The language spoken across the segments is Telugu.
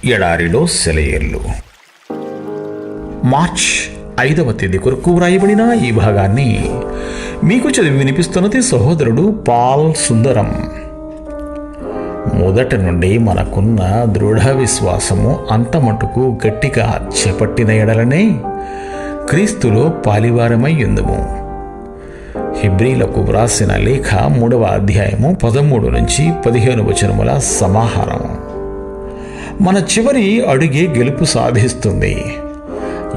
ఎడారిలో సెలయేర్లు. మార్చ్ 5వ తేదీ కొరకు వ్రాయబడిన ఈ భాగాన్ని మీకు చదివి వినిపిస్తున్నది సహోదరుడు పాల్ సుందరం. మొదటి నుండి మనకున్న దృఢ విశ్వాసము అంతమటుకు గట్టిగా చేపట్టిన ఎడలనే క్రీస్తులో పాలివారమై యుందుము. హెబ్రీలకు వ్రాసిన లేఖ 3వ అధ్యాయము 13 నుంచి 15 వచనముల సమాహారము మన చివరి అడుగే గెలుపు సాధిస్తుంది.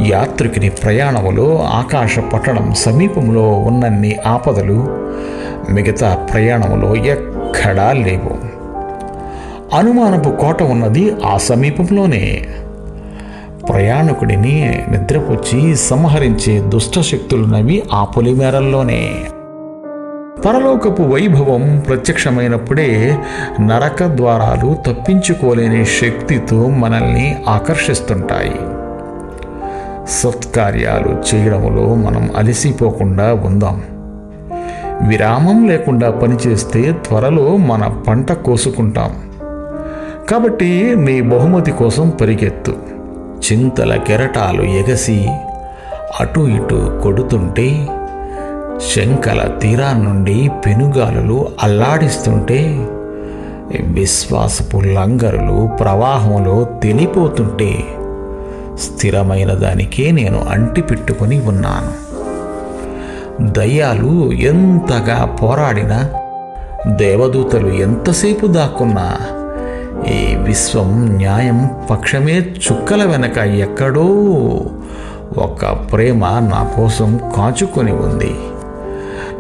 యాత్రికుని ప్రయాణములో ఆకాశ పట్టణం సమీపంలో ఉన్నన్ని ఆపదలు మిగతా ప్రయాణములో ఎక్కడా లేవు. అనుమానపు కోట ఉన్నది ఆ సమీపంలోనే. ప్రయాణికుడిని నిద్రపుచ్చి సంహరించే దుష్టశక్తులున్నవి ఆ పొలిమేరల్లోనే. పరలోకపు వైభవం ప్రత్యక్షమైనప్పుడే నరక ద్వారాలు తప్పించుకోలేని శక్తితో మనల్ని ఆకర్షిస్తుంటాయి. సత్కార్యాలు చేయడంలో మనం అలసిపోకుండా ఉందాం. విరామం లేకుండా పనిచేస్తే త్వరలో మన పంట కోసుకుంటాం. కాబట్టి నీ బహుమతి కోసం పరిగెత్తు. చింతల కెరటాలు ఎగసి అటు ఇటు కొడుతుంటే, శంకల తీరాన్నుండి పెనుగాలులు అల్లాడిస్తుంటే, విశ్వాసపు లంగరులు ప్రవాహంలో తెలిపోతుంటే, స్థిరమైన దానికే నేను అంటిపెట్టుకొని ఉన్నాను. దయ్యాలు ఎంతగా పోరాడినా, దేవదూతలు ఎంతసేపు దాక్కున్నా, ఈ విశ్వం న్యాయం పక్షమే. చుక్కల వెనక ఎక్కడో ఒక ప్రేమ నా కోసం కాచుకొని ఉంది.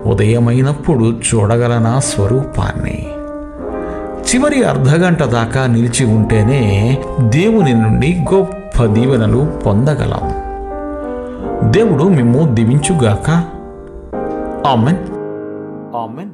ఉదయమైనప్పుడు చూడగలనా స్వరూపాన్ని. చివరి అర్ధగంట దాకా నిలిచి ఉంటేనే దేవుని నుండి గొప్ప దీవెనలు పొందగలం. దేవుడు మిమ్ము దీవించుగాక. ఆమెన్. ఆమెన్.